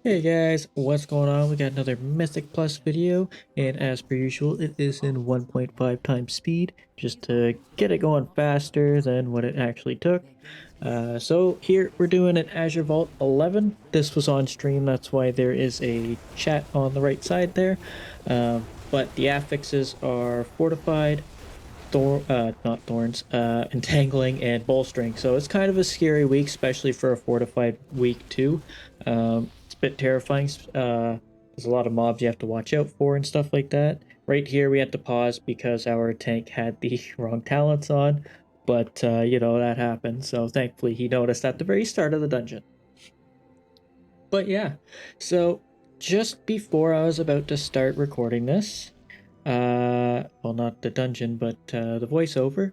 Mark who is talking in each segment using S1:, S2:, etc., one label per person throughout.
S1: Hey guys, what's going on? We got another Mythic Plus video, and as per usual, it is in 1.5 times speed, just to get it going faster than what it actually took. So here we're doing an Azure Vault 11. This was on stream, that's why there is a chat on the right side there. But the affixes are Fortified, not thorns, entangling and bolstering. So it's kind of a scary week, especially for a fortified week too. It's a bit terrifying. There's a lot of mobs you have to watch out for and stuff like that. Right here, we had to pause because our tank had the wrong talents on, but you know that happened. So thankfully, he noticed at the very start of the dungeon. But yeah, so just before I was about to start recording this, well, not the dungeon, but the voiceover,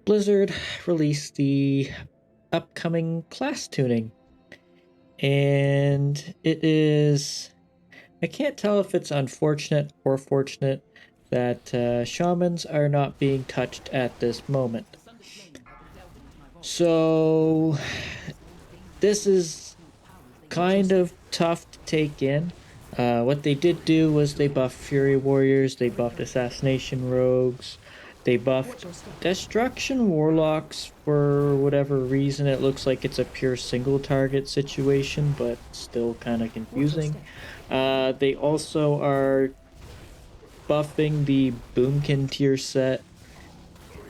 S1: Blizzard released the upcoming class tuning. And it is, I can't tell if it's unfortunate or fortunate that shamans are not being touched at this moment. So, this is kind of tough to take in. What they did do was they buffed Fury Warriors, they buffed Assassination Rogues, they buffed Destruction Warlocks for whatever reason. It looks like it's a pure single target situation, but still kind of confusing. They also are buffing the Boomkin tier set,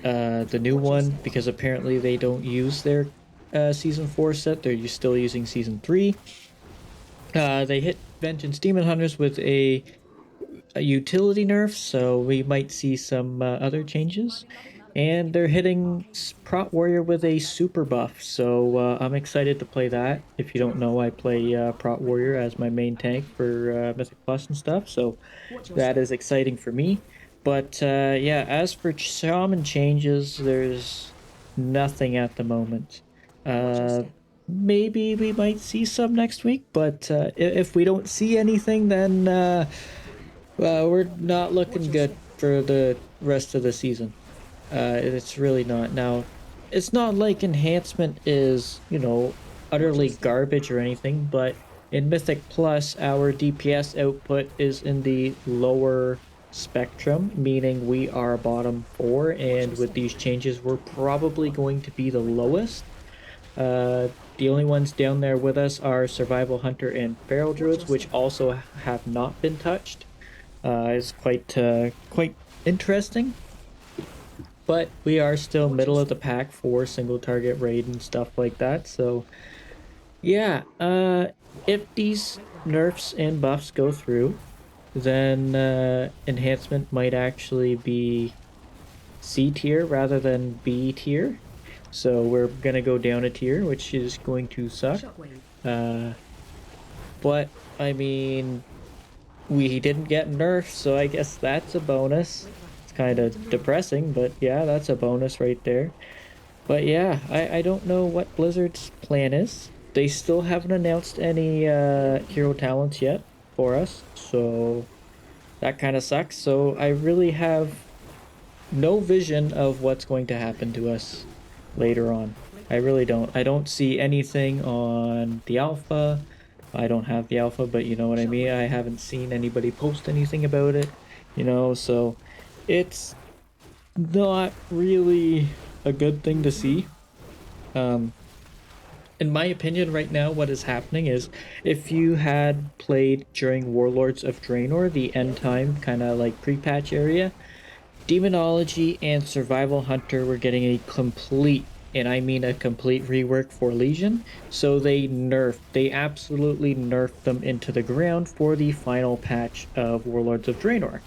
S1: the new one, because apparently they don't use their Season 4 set, they're still using Season 3. They hit Vengeance Demon Hunters with a utility nerf, so we might see some other changes. And they're hitting Prot Warrior with a super buff, so I'm excited to play that. If you don't know, I play Prot Warrior as my main tank for Mythic Plus and stuff, so that is exciting for me. But yeah, as for Shaman changes, there's nothing at the moment. Uh, Maybe we might see some next week, but if we don't see anything, then well, we're not looking good for the rest of the season. It's really not. Now, it's not like enhancement is, you know, utterly garbage or anything, but in Mythic Plus, our DPS output is in the lower spectrum, meaning we are bottom 4, and with these changes, we're probably going to be the lowest. The only ones down there with us are Survival Hunter and Feral Druids, which also have not been touched. It's quite interesting, but we are still middle of the pack for single target raid and stuff like that. So yeah, if these nerfs and buffs go through, then enhancement might actually be C tier rather than B tier. So we're gonna go down a tier, which is going to suck. Uh, but I mean, we didn't get nerfed, so I guess that's a bonus. It's kind of depressing, but yeah, that's a bonus right there. But yeah, I don't know what Blizzard's plan is. They still haven't announced any hero talents yet for us, so that kind of sucks. So I really have no vision of what's going to happen to us later on. I really don't. I don't see anything on the alpha. I don't have the alpha, but you know what I mean? I haven't seen anybody post anything about it, you know, so it's not really a good thing to see. Um, in my opinion, right now, what is happening is if you had played during Warlords of Draenor, the end time kind of like pre-patch area, Demonology and Survival Hunter were getting a complete, and I mean a complete rework for Legion. So they absolutely nerfed them into the ground for the final patch of Warlords of Draenor,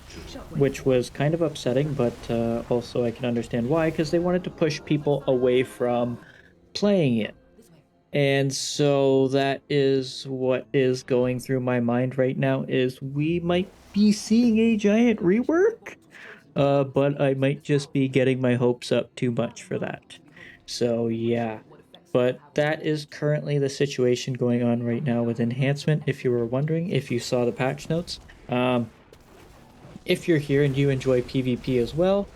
S1: which was kind of upsetting, but also I can understand why, because they wanted to push people away from playing it. And so that is what is going through my mind right now is we might be seeing a giant rework, but I might just be getting my hopes up too much for that. So yeah, but that is currently the situation going on right now with enhancement. If you were wondering, if you saw the patch notes, if you're here and you enjoy PvP as well,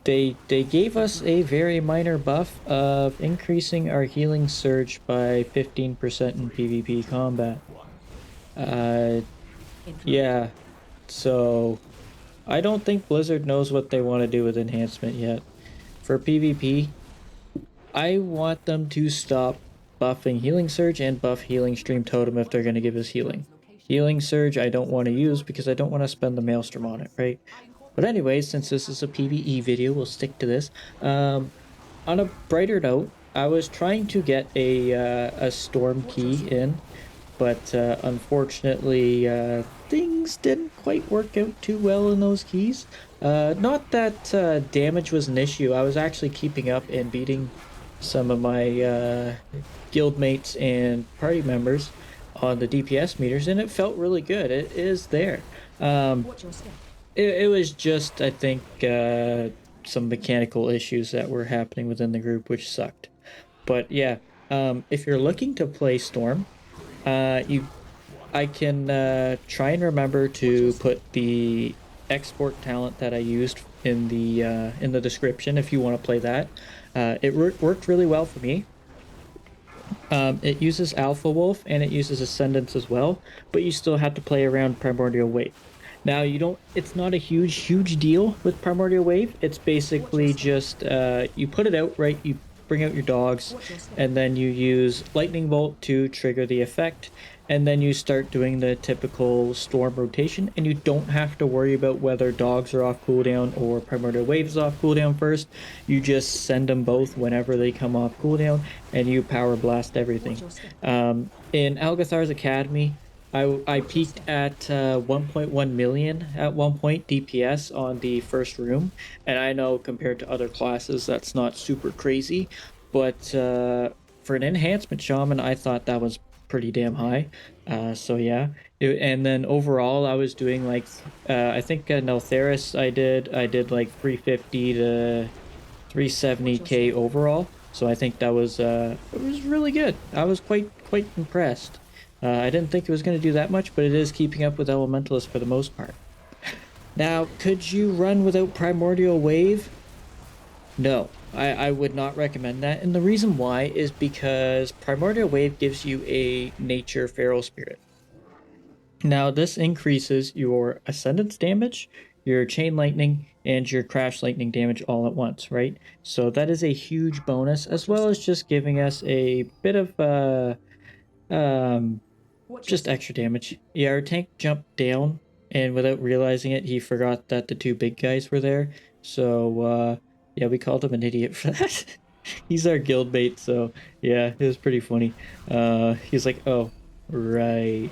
S1: they gave us a very minor buff of increasing our healing surge by 15% in PvP combat. Uh, yeah, so I don't think Blizzard knows what they want to do with enhancement yet. For PvP, I want them to stop buffing Healing Surge and buff Healing Stream Totem if they're going to give us healing. Healing Surge I don't want to use because I don't want to spend the Maelstrom on it, right? But anyways, since this is a PvE video, we'll stick to this. On a brighter note, I was trying to get a Storm Key in, but unfortunately, things didn't quite work out too well in those keys. Not that damage was an issue. I was actually keeping up and beating some of my guildmates and party members on the DPS meters, and it felt really good. It is there. It was just, I think, some mechanical issues that were happening within the group, which sucked. But yeah, if you're looking to play Storm, you I can try and remember to put the export talent that I used in the description if you want to play that. It worked really well for me. It uses Alpha Wolf and it uses Ascendance as well, but you still have to play around Primordial Wave. Now you don't. It's not a huge deal with Primordial Wave. It's basically just you put it out right. You bring out your dogs, and then you use Lightning Bolt to trigger the effect, and then you start doing the typical storm rotation, and you don't have to worry about whether dogs are off cooldown or Primordial Wave is off cooldown first. You just send them both whenever they come off cooldown, and you power blast everything. In Algathar's Academy, I peaked at 1.1 million at one point DPS on the first room, and I know compared to other classes that's not super crazy, but for an enhancement shaman, I thought that was pretty damn high. So yeah, and then overall, I was doing like I think Neltheris I did like 350 to 370k overall. So I think that was it was really good. I was quite impressed. I didn't think it was going to do that much, but it is keeping up with Elementalist for the most part. Now, could you run without Primordial Wave? No, I would not recommend that. And the reason why is because Primordial Wave gives you a Nature Feral Spirit. Now, this increases your Ascendance damage, your Chain Lightning, and your Crash Lightning damage all at once, right? So that is a huge bonus, as well as just giving us a bit of just extra damage. Yeah, our tank jumped down, and without realizing it, he forgot that the two big guys were there. So, yeah, we called him an idiot for that. He's our guildmate, so yeah, it was pretty funny. He's like, oh, right.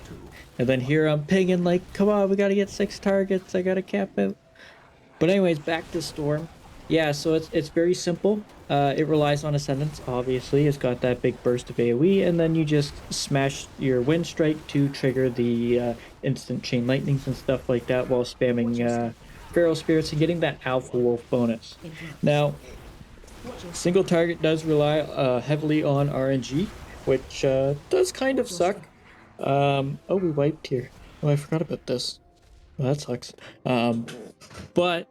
S1: And then here I'm pinging like, come on, we gotta get 6 targets. I gotta cap out. But anyways, back to Storm. Yeah, so it's very simple. It relies on Ascendance, obviously. It's got that big burst of AoE, and then you just smash your Wind Strike to trigger the instant Chain Lightnings and stuff like that while spamming Feral Spirits and getting that Alpha Wolf bonus. Now, single target does rely heavily on RNG, which does kind of suck. Oh, we wiped here. Oh, I forgot about this. Well, that sucks. But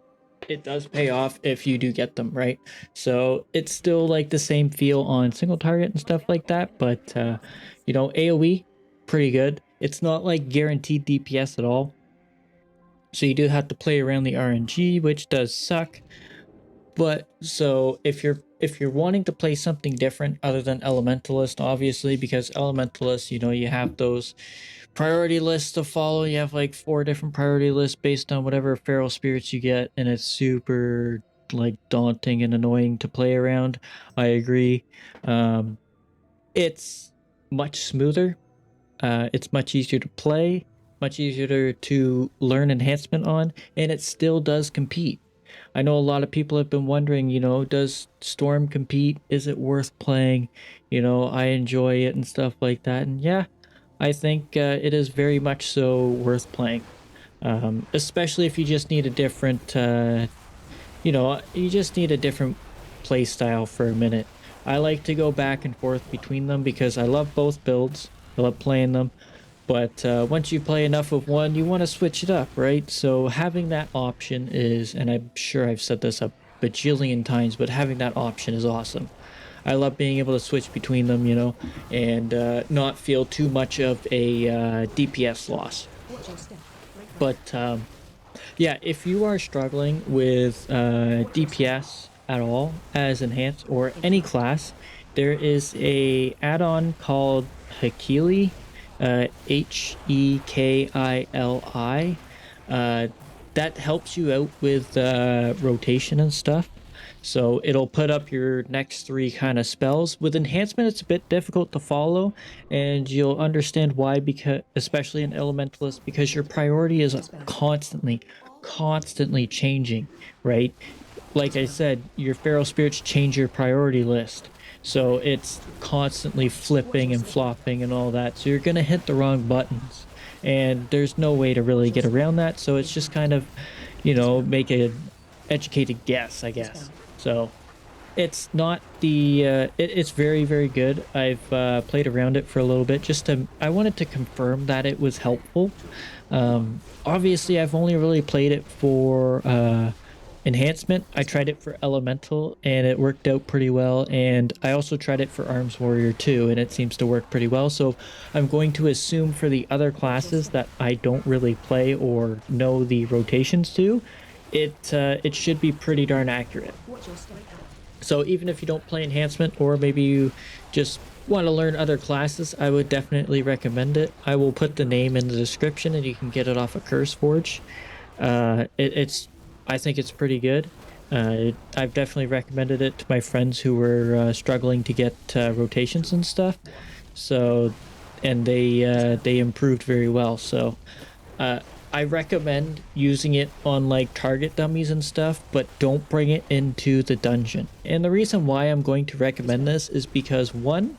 S1: it does pay off if you do get them, right? So it's still like the same feel on single target and stuff like that, but you know, AoE, pretty good. It's not like guaranteed DPS at all. So you do have to play around the RNG, which does suck. But so if you're wanting to play something different other than Elementalist, obviously, because Elementalist, you know, you have those priority lists to follow. You have like 4 different priority lists based on whatever feral spirits you get, and it's super like daunting and annoying to play around. I agree. It's much smoother. It's much easier to play, much easier to learn enhancement on, and it still does compete. I know a lot of people have been wondering, you know, does Storm compete? Is it worth playing? You know, I enjoy it and stuff like that. And yeah, I think it is very much so worth playing. Especially if you just need a different, you know, you just need a different play style for a minute. I like to go back and forth between them because I love both builds. I love playing them. But once you play enough of one, you want to switch it up, right? So having that option is, and I'm sure I've said this a bajillion times, but having that option is awesome. I love being able to switch between them, you know, and not feel too much of a DPS loss. But yeah, if you are struggling with DPS at all as enhanced or any class, there is a add-on called Hekili, Hekili, uh, that helps you out with rotation and stuff. So it'll put up your next three kind of spells. With enhancement, it's a bit difficult to follow, and you'll understand why, because especially in Elementalist, because your priority is constantly changing, right? Like I said, your feral spirits change your priority list. So it's constantly flipping and flopping and all that. So you're going to hit the wrong buttons. And there's no way to really get around that. So it's just kind of, you know, make an educated guess, I guess. So it's not the it's very, very good. I've played around it for a little bit just to I wanted to confirm that it was helpful. Obviously I've only really played it for enhancement. I tried it for elemental and it worked out pretty well, and I also tried it for arms warrior too, and it seems to work pretty well. So I'm going to assume for the other classes that I don't really play or know the rotations to, it should be pretty darn accurate. So even if you don't play enhancement, or maybe you just want to learn other classes, I would definitely recommend it. I will put the name in the description and you can get it off of CurseForge. It's I think it's pretty good. I've definitely recommended it to my friends who were struggling to get rotations and stuff. So, and they improved very well. So, uh, I recommend using it on like target dummies and stuff, but don't bring it into the dungeon. And the reason why I'm going to recommend this is because one,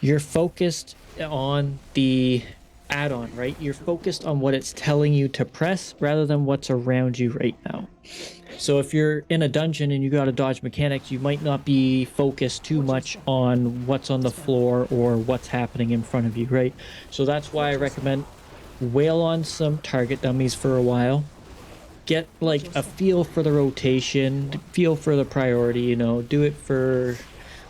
S1: you're focused on the add-on, right? You're focused on what it's telling you to press rather than what's around you right now. So if you're in a dungeon and you got to dodge mechanics, you might not be focused too much on what's on the floor or what's happening in front of you, right? So that's why I recommend whale on some target dummies for a while. Get like a feel for the rotation, feel for the priority, you know, do it for,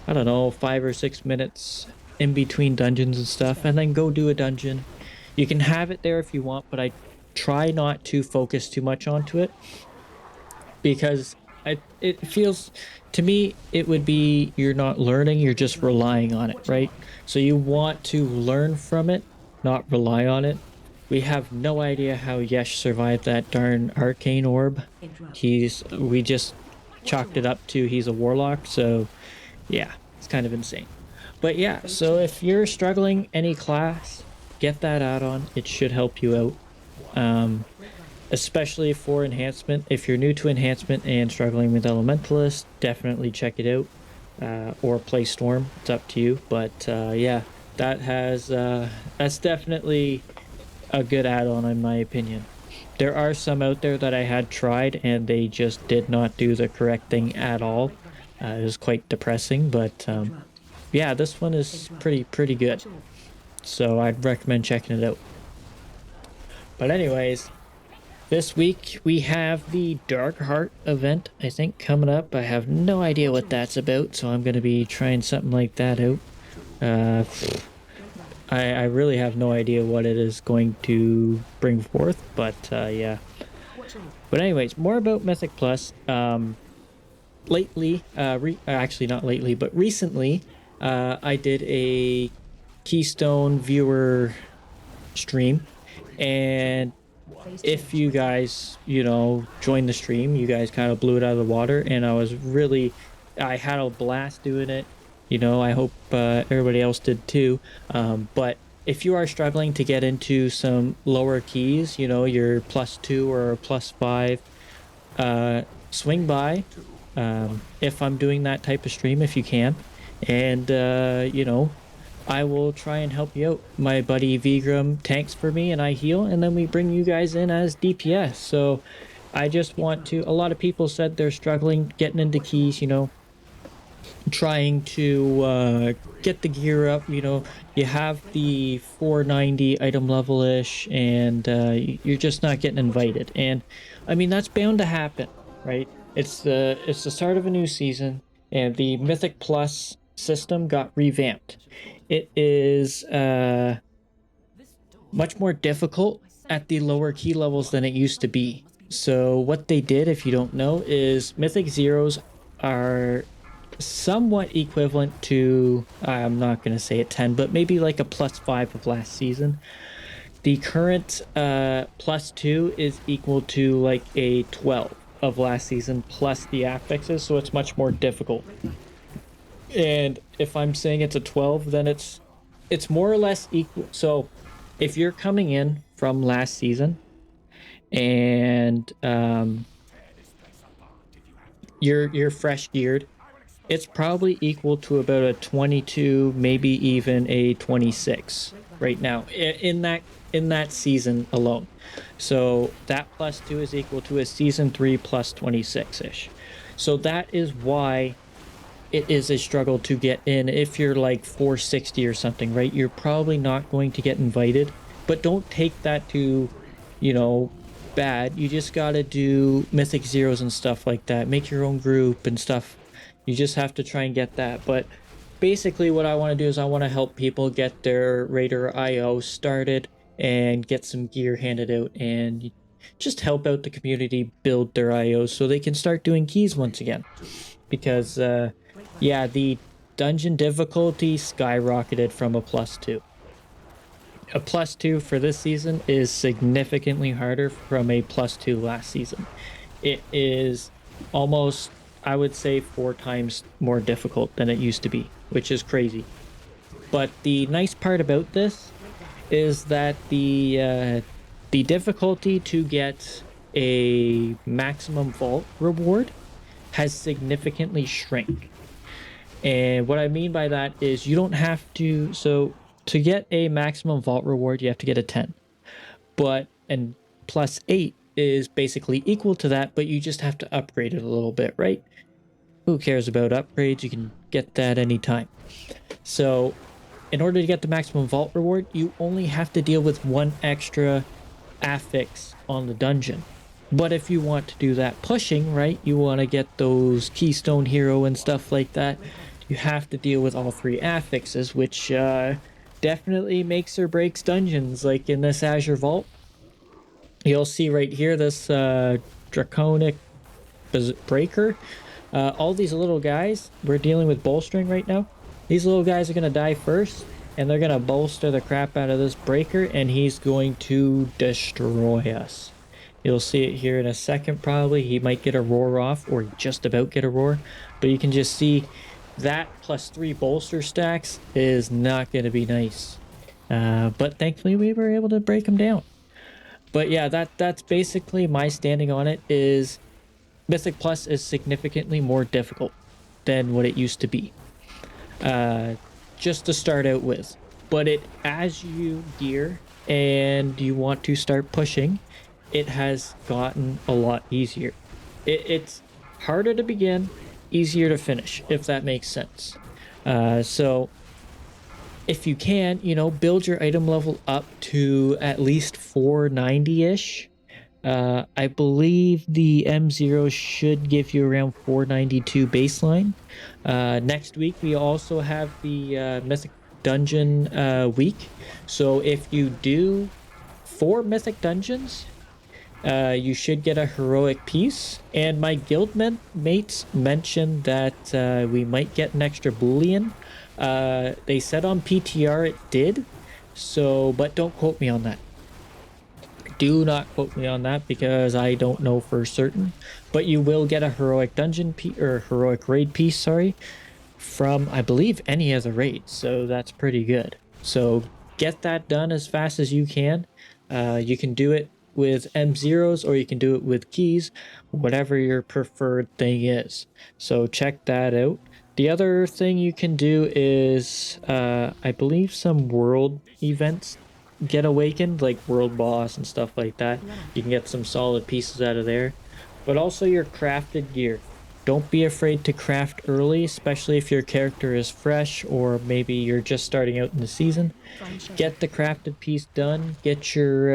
S1: I don't know, 5 or 6 minutes in between dungeons and stuff, and then go do a dungeon. You can have it there if you want, but I try not to focus too much onto it, because it feels to me it would be you're not learning, you're just relying on it, right? So you want to learn from it, not rely on it. We have no idea how Yesh survived that darn arcane orb. We just chalked it up to he's a warlock, so yeah, it's kind of insane. But yeah, so if you're struggling any class, get that add-on. It should help you out. Especially for enhancement. If you're new to enhancement and struggling with Elementalist, definitely check it out. Or play Storm. It's up to you. But yeah, that's definitely a good add-on in my opinion. There are some out there that I had tried and they just did not do the correct thing at all. It was quite depressing, but yeah, this one is pretty good. So I'd recommend checking it out. But anyways, this week we have the Dark Heart event, I think, coming up. I have no idea what that's about, so I'm going to be trying something like that out. Uh, I really have no idea what it is going to bring forth, but yeah. But anyways, more about Mythic Plus. Lately, actually not lately, but recently, I did a Keystone viewer stream, and if you guys, you know, joined the stream, you guys kind of blew it out of the water, and I had a blast doing it. You know, I hope everybody else did too. But if you are struggling to get into some lower keys, you know, your +2 or +5, swing by if I'm doing that type of stream, if you can. And, you know, I will try and help you out. My buddy Vigram tanks for me and I heal, and then we bring you guys in as DPS. So I just want to, a lot of people said they're struggling getting into keys, you know, trying to get the gear up. You know, you have the 490 item level-ish, and you're just not getting invited. And I mean, that's bound to happen, right? It's the start of a new season. and the Mythic Plus system got revamped. It is much more difficult at the lower key levels than it used to be. So what they did, if you don't know, is Mythic Zeros are somewhat equivalent to, I'm not going to say a 10, but maybe like a +5 of last season. The current +2 is equal to like a 12 of last season plus the affixes, so it's much more difficult. And if I'm saying it's a 12, then it's more or less equal. So if you're coming in from last season and you're fresh geared, it's probably equal to about a 22, maybe even a 26 right now in that season alone. So that +2 is equal to a season 3 plus 26-ish. So that is why it is a struggle to get in. If you're like 460 or something, right? You're probably not going to get invited, but don't take that to, you know, bad. You just got to do Mythic Zeros and stuff like that. Make your own group and stuff. You just have to try and get that. But basically what I want to do is I want to help people get their Raider IO started and get some gear handed out and just help out the community build their IOs so they can start doing keys once again. Because yeah, the dungeon difficulty skyrocketed from a +2. A +2 for this season is significantly harder from a +2 last season. It is almost, I would say, 4 times more difficult than it used to be, which is crazy. But the nice part about this is that the difficulty to get a maximum vault reward has significantly shrank. And what I mean by that is you don't have to, so to get a maximum vault reward, you have to get a 10. And +8 is basically equal to that, but you just have to upgrade it a little bit, right? Who cares about upgrades? You can get that anytime. So in order to get the maximum vault reward, you only have to deal with 1 extra affix on the dungeon. But if you want to do that pushing, right, you want to get those Keystone Hero and stuff like that, you have to deal with all 3 affixes, which definitely makes or breaks dungeons. Like in this Azure Vault, you'll see right here this Draconic Breaker. All these little guys, we're dealing with bolstering right now. These little guys are going to die first, and they're going to bolster the crap out of this Breaker, and he's going to destroy us. You'll see it here in a second probably. He might get a roar off, or just about get a roar. But you can just see that +3 bolster stacks is not going to be nice. But thankfully we were able to break him down. But yeah, that's basically my standing on it. Is Mythic Plus is significantly more difficult than what it used to be. Just to start out with. But as you gear and you want to start pushing, it has gotten a lot easier. It's harder to begin, easier to finish, if that makes sense. So if you can, build your item level up to at least 490-ish. I believe the M0 should give you around 492 baseline. Next week, we also have the Mythic Dungeon week. So if you do 4 Mythic Dungeons, you should get a heroic piece. And my guild mates mentioned that we might get an extra Boolean. They said on PTR it did, but don't quote me on that. Do not quote me on that because I don't know for certain. But you will get a heroic dungeon piece, or heroic raid piece, sorry, from, I believe, any of the raids. So that's pretty good. So get that done as fast as you can. You can do it with M0s or you can do it with keys, whatever your preferred thing is. So check that out. The other thing you can do is, I believe, some world events get awakened, like world boss and stuff like that. You can get some solid pieces out of there. But also your crafted gear. Don't be afraid to craft early, especially if your character is fresh or maybe you're just starting out in the season. Get the crafted piece done, get your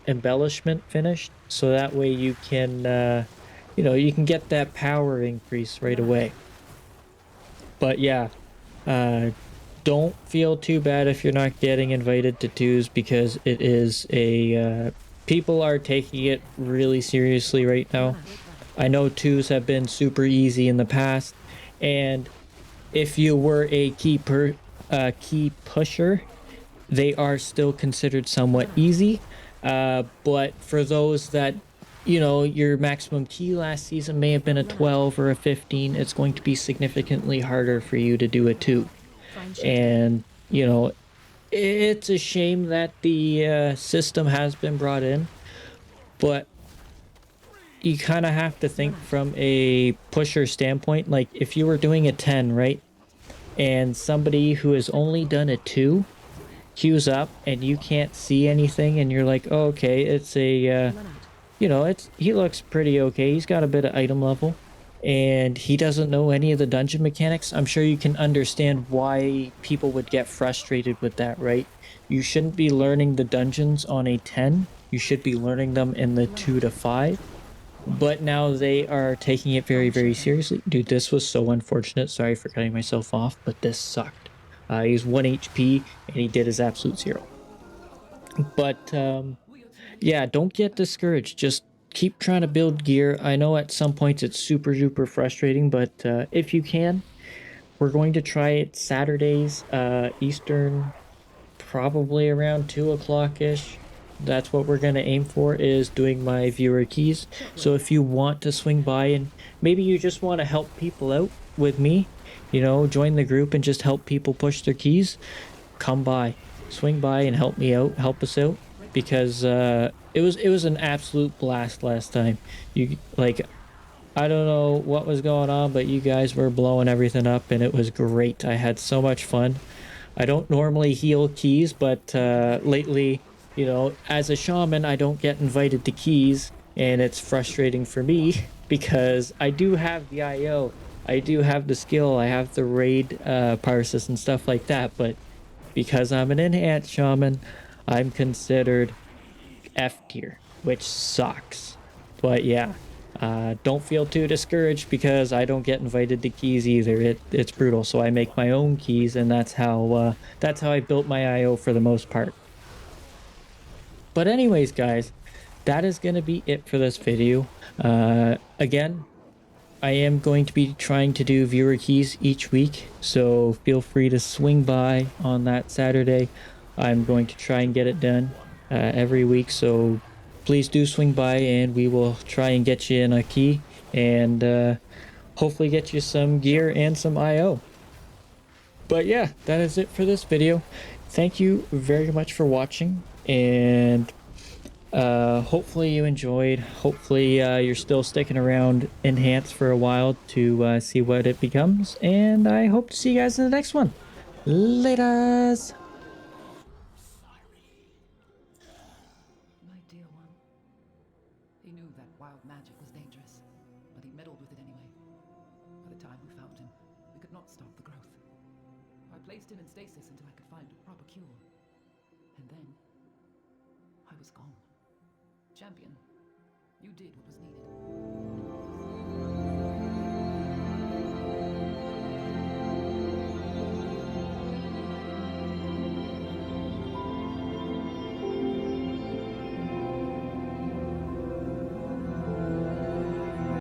S1: embellishment finished, so that way you can, you can get that power increase right away. But yeah, uh, don't feel too bad if you're not getting invited to twos because it is people are taking it really seriously right now. I know twos have been super easy in the past, and if you were a key pusher, they are still considered somewhat easy. But for those that, your maximum key last season may have been a 12 or a 15, it's going to be significantly harder for you to do a 2. And, it's a shame that the system has been brought in, but you kind of have to think from a pusher standpoint. Like, if you were doing a 10, right? And somebody who has only done a 2 queues up and you can't see anything, and you're like, oh, okay, it's he looks pretty okay. He's got a bit of item level and he doesn't know any of the dungeon mechanics. I'm sure you can understand why people would get frustrated with that, right? You shouldn't be learning the dungeons on a 10. You should be learning them in the 2 to 5. But now they are taking it very, very seriously. Dude, this was so unfortunate. Sorry for cutting myself off, but this sucked. He's 1 HP and he did his absolute zero. But yeah, don't get discouraged. Just keep trying to build gear. I know at some points it's super duper frustrating, but if you can, we're going to try it Saturdays, Eastern, probably around 2 o'clock ish. That's what we're going to aim for, is doing my viewer keys. So if you want to swing by and maybe you just want to help people out with me, join the group and just help people push their keys, come by, swing by and help me out, help us out, because it was an absolute blast last time. You like I don't know what was going on, but you guys were blowing everything up and it was great. I had so much fun. I don't normally heal keys, but lately, as a shaman, I don't get invited to keys, and it's frustrating for me because I do have the IO, I do have the skill, I have the raid parses and stuff like that, but because I'm an enhanced shaman, I'm considered F tier, which sucks. But yeah, don't feel too discouraged because I don't get invited to keys either. It's brutal. So I make my own keys, and that's how I built my IO for the most part. But anyways, guys, that is gonna be it for this video. Again, I am going to be trying to do viewer keys each week, so feel free to swing by on that Saturday. I'm going to try and get it done every week, so please do swing by and we will try and get you in a key and hopefully get you some gear and some IO. But yeah, that is it for this video. Thank you very much for watching, and hopefully you enjoyed. Hopefully you're still sticking around Enhance for a while to see what it becomes, and I hope to see you guys in the next one. Laters!
S2: My dear one. He knew that wild magic was dangerous, but he meddled with it anyway. By the time we found him, we could not stop the growth. I placed him in stasis until I could find a proper cure. And then, I was gone. Champion, you did what was needed.